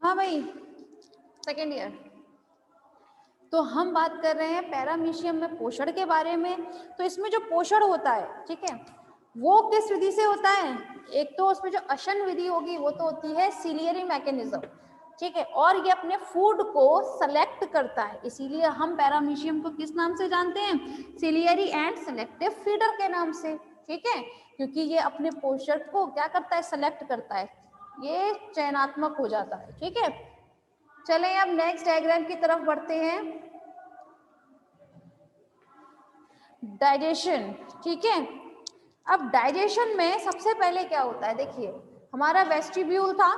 हाँ भाई, second year. तो हम बात कर रहे हैं पैरामीशियम में पोषण के बारे में। तो इसमें जो पोषण होता है, ठीक है, वो किस विधि से होता है? एक तो उसमें जो अशन विधि होगी वो तो होती है सिलियरी मैकेनिज्म, ठीक है, और ये अपने फूड को सेलेक्ट करता है। इसीलिए हम पैरामीशियम को किस नाम से जानते हैं? सिलियरी एंड सेलेक्टिव फीडर के नाम से, ठीक है, क्योंकि ये अपने पोषक को क्या करता है? सेलेक्ट करता है, ये चयनात्मक हो जाता है, ठीक है। चलें अब नेक्स्ट डायग्राम की तरफ बढ़ते हैं। डाइजेशन, ठीक है। अब डाइजेशन में सबसे पहले क्या होता है? देखिए, हमारा वेस्टिब्यूल था,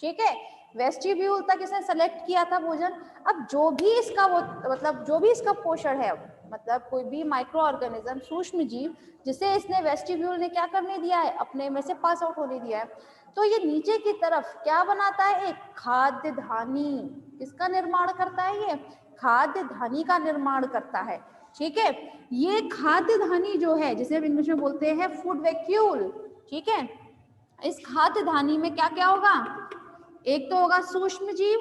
ठीक है, वेस्टिब्यूल तक इसने सेलेक्ट किया था भोजन। अब जो भी इसका वो मतलब जो भी इसका पोषण है, मतलब कोई भी माइक्रो ऑर्गेनिज्म, सूक्ष्म जीव, जिसे इसने वेस्टिब्यूल ने क्या करने दिया है? अपने में से पास आउट होने दिया है। तो ये नीचे की तरफ क्या बनाता है? एक खाद्य धानी। किसका निर्माण करता है? ये खाद्य धानी का निर्माण करता है, ठीक है। ये खाद्य धानी जो है, जिसे हम इंग्लिश में बोलते हैं फूड वैक्यूल, ठीक है, इस खाद्य धानी में क्या क्या होगा? एक तो होगा सूक्ष्म जीव,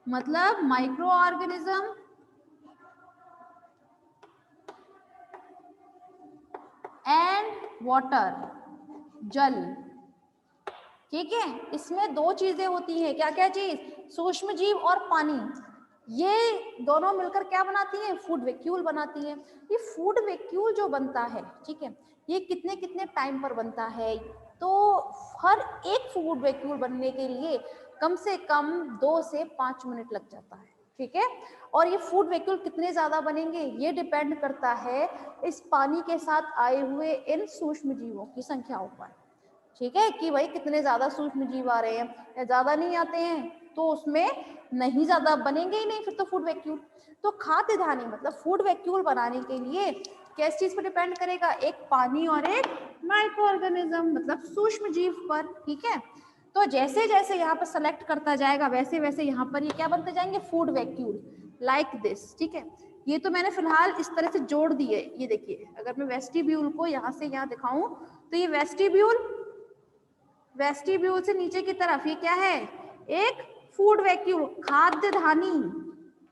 मतलब माइक्रो ऑर्गेनिज्म, एंड वाटर, जल, ठीक है। इसमें दो चीजें होती हैं, क्या क्या चीज? सूक्ष्म जीव और पानी। ये दोनों मिलकर क्या बनाती हैं? फूड वैक्यूल बनाती हैं। ये फूड वैक्यूल जो बनता है, ठीक है, ये कितने कितने टाइम पर बनता है? तो हर एक फूड वैक्यूल बनने के लिए कम से कम 2 से 5 मिनट लग जाता है, ठीक है। और ये फूड वैक्यूल कितने ज्यादा बनेंगे, ये डिपेंड करता है इस पानी के साथ आए हुए इन सूक्ष्म जीवों की संख्याओं पर, ठीक है, कि भाई कितने ज्यादा सूक्ष्म जीव आ रहे हैं या ज्यादा नहीं आते हैं, तो उसमें नहीं ज्यादा बनेंगे ही नहीं फिर तो फूड वैक्यूल। तो खाद्य धानी मतलब फूड वैक्यूल बनाने के लिए किस चीज पर डिपेंड करेगा? एक पानी और एक माइक्रो ऑर्गेनिज्म मतलब सूक्ष्म जीव पर, ठीक है। तो जैसे जैसे यहाँ पर सेलेक्ट करता जाएगा वैसे वैसे यहाँ पर ये क्या बनते जाएंगे? फूड वैक्यूल, लाइक दिस, ठीक है। ये तो मैंने फिलहाल इस तरह से जोड़ दिए। ये देखिए, अगर मैं वेस्टिब्यूल को यहाँ से यहाँ दिखाऊं तो ये वेस्टिब्यूल से नीचे की तरफ ये क्या है? एक फूड वैक्यूल, खाद्य धानी,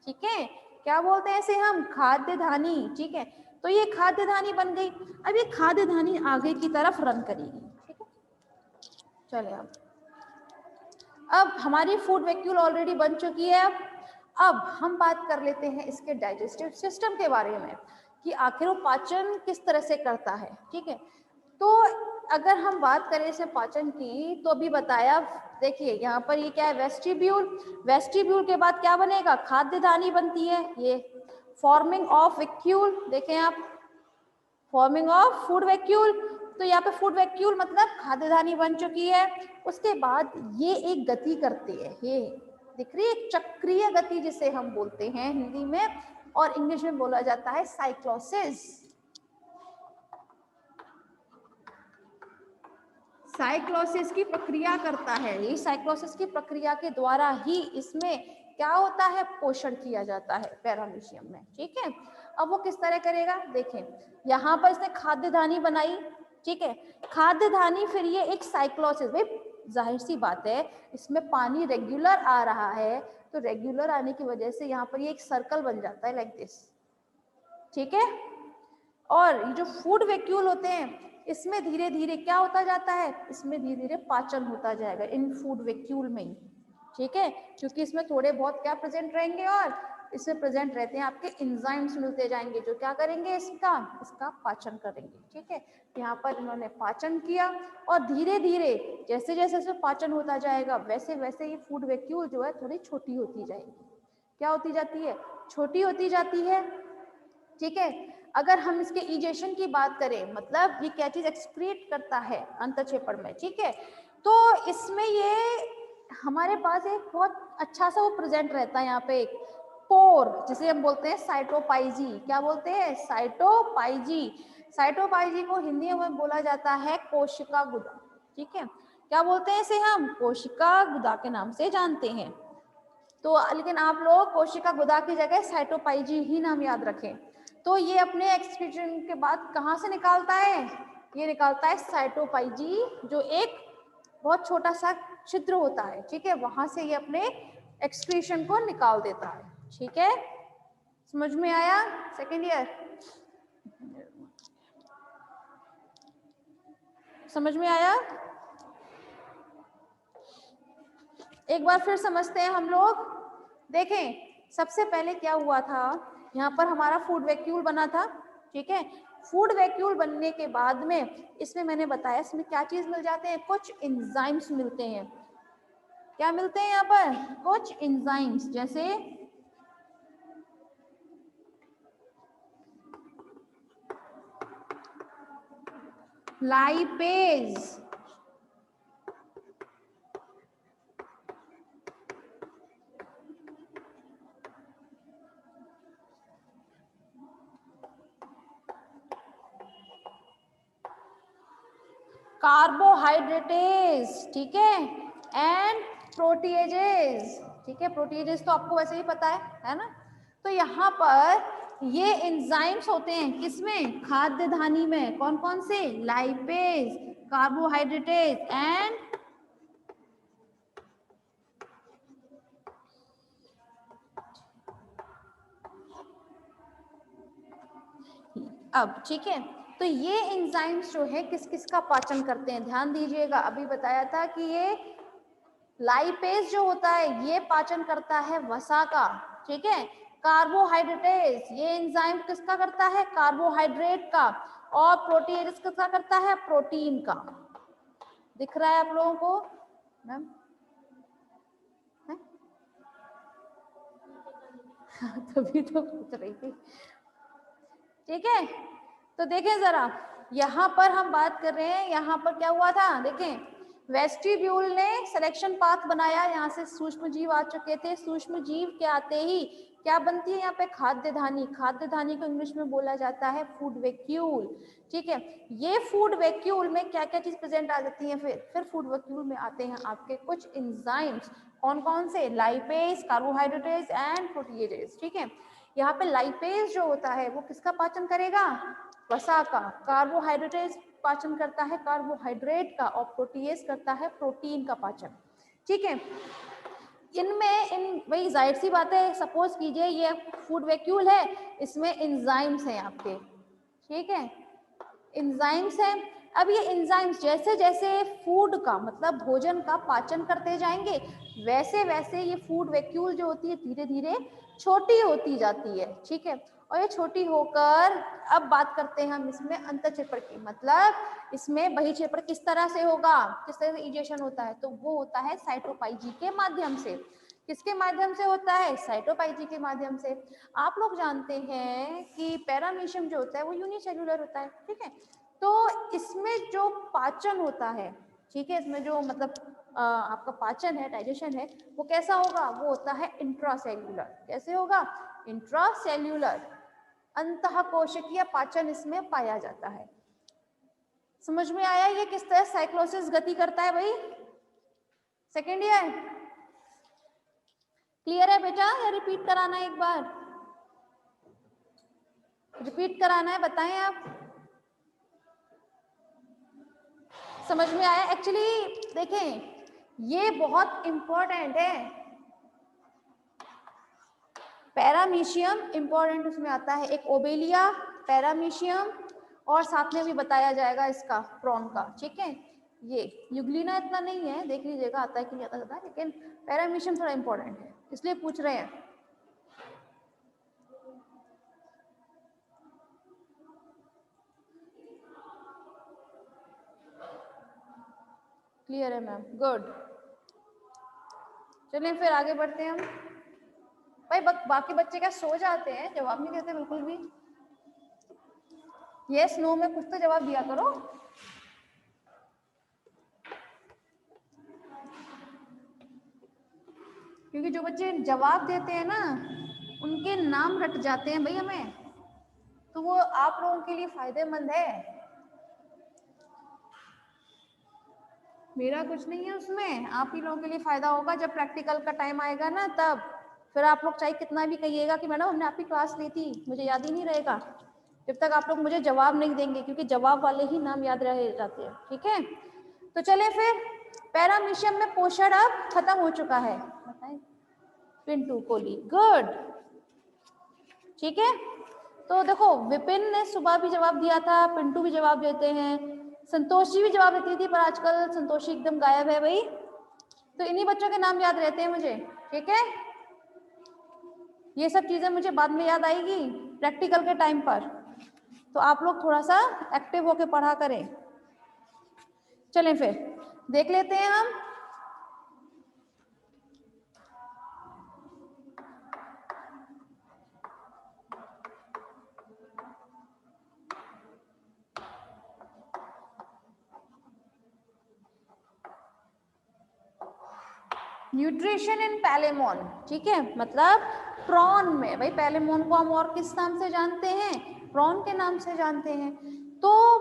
ठीक है, क्या बोलते हैं इसे हम? खाद्य धानी, ठीक है। तो ये खाद्य धानी बन गई। अब ये खाद्य धानी आगे की तरफ रन करेगी, ठीक है। चलिए अब हमारी फूड वैक्यूल ऑलरेडी बन चुकी है। अब हम बात कर लेते हैं इसके डाइजेस्टिव सिस्टम के बारे में कि आखिर वो पाचन किस तरह से करता है, ठीक है। तो अगर हम बात करें इसे पाचन की, तो अभी बताया, देखिए यहाँ पर ये क्या है? वेस्टिब्यूल। वेस्टिब्यूल के बाद क्या बनेगा? खाद्य धानी बनती है, ये फॉर्मिंग ऑफ वैक्यूल, देखें आप, फॉर्मिंग ऑफ फूड वैक्यूल। तो यहाँ पे फूड वैक्यूल मतलब खाद्य धानी बन चुकी है। उसके बाद ये एक गति करती है, ये दिख रही है, एक चक्रीय गति जिसे हम बोलते हैं हिंदी में, और इंग्लिश में बोला जाता है साइक्लोसिस। साइक्लोसिस की प्रक्रिया करता है। ये साइक्लोसिस की प्रक्रिया के द्वारा ही इसमें क्या होता है? पोषण किया जाता है पैरामीशियम में, ठीक है। अब वो किस तरह करेगा? देखें, यहाँ पर इसने खाद्य धानी बनाई, ठीक है, खाद्य धानी, फिर ये एक साइक्लोसिस, भाई जाहिर सी बात है इसमें पानी रेगुलर आ रहा है, तो रेगुलर आने की वजह से यहाँ पर ये एक सर्कल बन जाता है लाइक दिस, ठीक है। और ये जो फूड वैक्यूल होते हैं इसमें धीरे धीरे क्या होता जाता है? इसमें धीरे धीरे पाचन होता जाएगा इन फूड वैक्यूल में ही, ठीक है, क्योंकि इसमें थोड़े बहुत क्या प्रेजेंट रहेंगे, और इसमें प्रेजेंट रहते हैं आपके एंजाइम्स मिलते जाएंगे जो क्या करेंगे? इसका पाचन करेंगे, ठीक है। यहाँ पर इन्होंने पाचन किया, और धीरे धीरे जैसे जैसे इसमें पाचन होता जाएगा वैसे वैसे ये फूड वैक्यूल जो है थोड़ी छोटी होती जाएगी। क्या होती जाती है? छोटी होती जाती है, ठीक है। अगर हम इसके इजेशन की बात करें, मतलब ये क्या चीज एक्सक्रीट करता है अंतःक्षेपण में, ठीक है, तो इसमें ये हमारे पास एक बहुत अच्छा सा वो प्रेजेंट रहता है यहाँ पे, एक पोर जिसे हम बोलते हैं साइटोपाइजी। क्या बोलते हैं? साइटोपाइजी। साइटोपाइजी को हिंदी में बोला जाता है कोशिका गुदा, ठीक है। क्या बोलते हैं इसे हम? कोशिका गुदा के नाम से जानते हैं। तो लेकिन आप लोग कोशिका गुदा की जगह साइटोपाइजी ही नाम याद रखें। तो ये अपने एक्सक्रीशन के बाद कहाँ से निकालता है? ये निकालता है साइटोपाइजी, जो एक बहुत छोटा सा छिद्र होता है, ठीक है, वहां से ये अपने एक्सक्रीशन को निकाल देता है, ठीक है, समझ में आया सेकेंड ईयर? समझ में आया? एक बार फिर समझते हैं हम लोग। देखें सबसे पहले क्या हुआ था, यहाँ पर हमारा फूड वैक्यूल बना था, ठीक है, फूड वैक्यूल बनने के बाद में इसमें मैंने बताया इसमें क्या चीज मिल जाते हैं, कुछ एंजाइम्स मिलते हैं। क्या मिलते हैं यहाँ पर? कुछ एंजाइम्स, जैसे लाइपेज, कार्बोहाइड्रेटेज, ठीक है, एंड प्रोटीएजेस, ठीक है, प्रोटीएजेस तो आपको वैसे ही पता है ना। तो यहाँ पर ये एंजाइम्स होते हैं किसमें? खाद्य धानी में। कौन कौन से? लाइपेज, कार्बोहाइड्रेटेज एंड अब, ठीक है, तो ये एंजाइम्स जो है किस किस का पाचन करते हैं, ध्यान दीजिएगा। अभी बताया था कि ये लाइपेज जो होता है ये पाचन करता है वसा का, ठीक है। कार्बोहाइड्रेटेज ये एंजाइम किसका करता है? कार्बोहाइड्रेट का। और प्रोटीएज किसका करता है? प्रोटीन का। दिख रहा है आप लोगों को मैम? तभी तो पूछ रही थी, ठीक है। तो देखें जरा, यहाँ पर हम बात कर रहे हैं, यहाँ पर क्या हुआ था, देखें वेस्टिब्यूल ने सिलेक्शन पाथ बनाया, यहाँ से सूक्ष्म जीव आ चुके थे। सूक्ष्म जीव के आते ही क्या बनती है यहाँ पे? खाद्य धानी। खाद्य धानी को इंग्लिश में बोला जाता है फूड वैक्यूल, ठीक है। ये फूड वैक्यूल में क्या क्या चीज प्रेजेंट आ जाती है? फिर फूड वैक्यूल में आते हैं आपके कुछ एंजाइम्स। कौन कौन से? लाइपेज, कार्बोहाइड्रेटेज एंड प्रोटीएजेस, ठीक है। यहाँ पे लाइपेज जो होता है वो किसका पाचन करेगा? वसा का। कार्बोहाइड्रेटेज पाचन करता है कार्बोहाइड्रेट का, और प्रोटीएज करता है प्रोटीन का पाचन, ठीक है। इनमें इन वही जाहिर सी बात है, सपोज कीजिए ये फूड वैक्यूल है, इसमें एंजाइम्स हैं आपके, ठीक है, एंजाइम्स हैं। अब ये एंजाइम्स जैसे जैसे फूड का मतलब भोजन का पाचन करते जाएंगे, वैसे वैसे ये फूड वैक्यूल जो होती है धीरे धीरे छोटी होती जाती है, ठीक है। और ये छोटी होकर, अब बात करते हैं हम इसमें अंतःक्षेपण की, मतलब इसमें बहिक्षेपण किस तरह से होगा, किस तरह से इजेशन होता है, तो वो होता है साइटोपाइजी के माध्यम से। किसके माध्यम से होता है? साइटोपाइजी के माध्यम से। आप लोग जानते हैं कि पैरामीशियम जो होता है वो यूनिसेल्युलर होता है, ठीक है। तो इसमें जो पाचन होता है, ठीक है, इसमें जो मतलब आपका पाचन है, डाइजेशन है, वो कैसा होगा? वो होता है इंट्रासेल्युलर। कैसे होगा? इंट्रासेल्युलर, अंतःकोशिकीय पाचन इसमें पाया जाता है। समझ में आया ये किस तरह साइक्लोसिस गति करता है भाई? सेकेंड ईयर क्लियर है बेटा, या रिपीट कराना है? एक बार रिपीट कराना है, बताएं आप। समझ में आया? एक्चुअली देखें ये बहुत इंपॉर्टेंट है, पैरामीशियम इंपॉर्टेंट उसमें आता है, एक ओबेलिया, पैरामीशियम, और साथ में भी बताया जाएगा इसका प्रॉन का, ठीक है। ये यूग्लिना इतना नहीं है, देख लीजिएगा आता है कि नहीं आता है, लेकिन पैरामीशियम थोड़ा इंपॉर्टेंट है, इसलिए पूछ रहे हैं। क्लियर है मैम? गुड। चलिए फिर आगे बढ़ते हैं हम। भाई बाकी बच्चे क्या सो जाते हैं, जवाब नहीं देते बिल्कुल भी। यस नो में कुछ तो जवाब दिया करो। क्योंकि जो बच्चे जवाब देते हैं ना उनके नाम रट जाते हैं भाई हमें, तो वो आप लोगों के लिए फायदेमंद है। मेरा कुछ नहीं है उसमें, आप ही लोगों के लिए फायदा होगा। जब प्रैक्टिकल का टाइम आएगा ना तब फिर आप लोग चाहे कितना भी कहिएगा कि मैडम हमने आपकी क्लास ली थी, मुझे याद ही नहीं रहेगा जब तक आप लोग मुझे जवाब नहीं देंगे, क्योंकि जवाब वाले ही नाम याद रह जाते हैं, ठीक है। तो चले फिर पैरामीशियम में पोषण अब खत्म हो चुका है, बताएं पिंटू कोहली, गुड, ठीक है। तो देखो विपिन ने सुबह भी जवाब दिया था, पिंटू भी जवाब देते हैं, संतोषी भी जवाब देती थी, पर आजकल संतोषी एकदम गायब है भाई। तो इन्हीं बच्चों के नाम याद रहते हैं मुझे, ठीक है। ये सब चीजें मुझे बाद में याद आएगी प्रैक्टिकल के टाइम पर, तो आप लोग थोड़ा सा एक्टिव होके पढ़ा करें। चलें फिर देख लेते हैं हम। न्यूट्रिशन इन पैलेमोन, ठीक है, मतलब प्रॉन में, भाई पैलेमोन को हम और किस नाम से जानते हैं, प्रॉन के नाम से जानते हैं। तो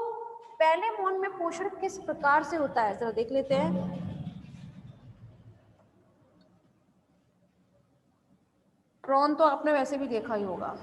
पैलेमोन में पोषण किस प्रकार से होता है, जरा देख लेते हैं। प्रॉन तो आपने वैसे भी देखा ही होगा,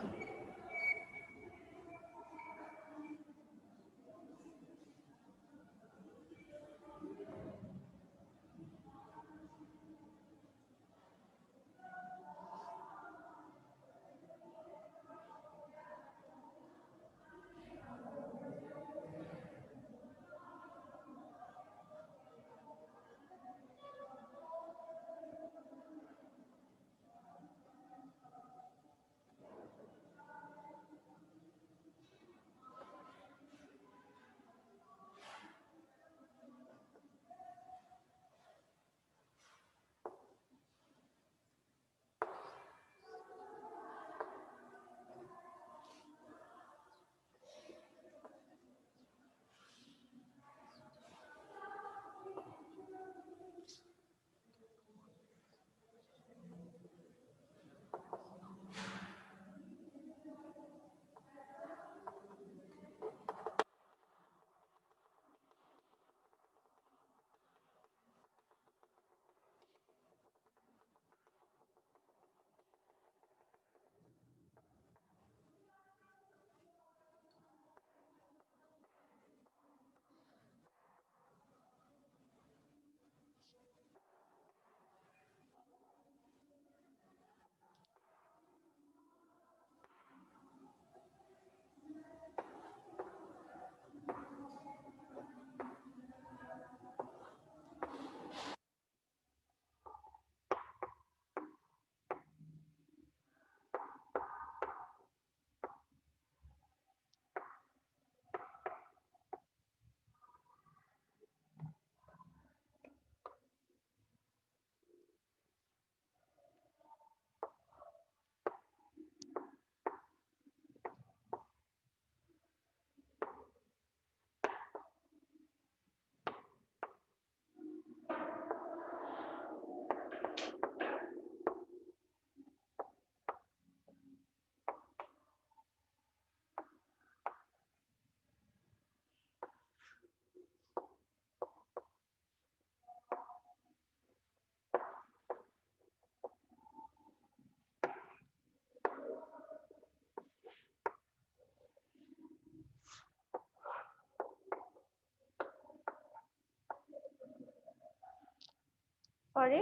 सॉरी,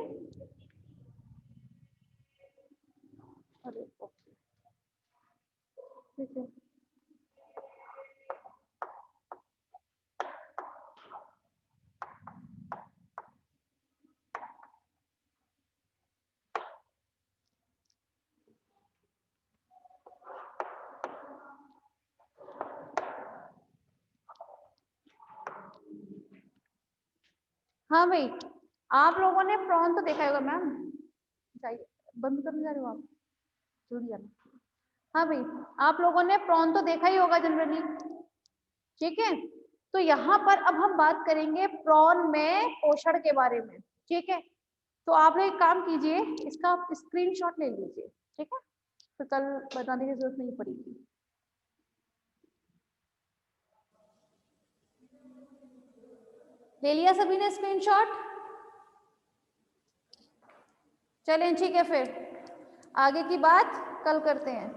अरे ठीक है। हाँ भाई, आप लोगों ने प्रॉन तो देखा होगा मैम, जाइए बंद करने जा रहे हो आप, जल्दी आना। हाँ भाई, आप लोगों ने प्रॉन तो देखा ही होगा जनरली, ठीक है। तो यहाँ पर अब हम बात करेंगे प्रॉन में पोषण के बारे में, ठीक है। तो आप लोग एक काम कीजिए, इसका स्क्रीनशॉट ले लीजिए, ठीक है, तो कल बताने की जरूरत नहीं पड़ेगी। ले लिया सभी ने स्क्रीनशॉट? चलें ठीक है, फिर आगे की बात कल करते हैं।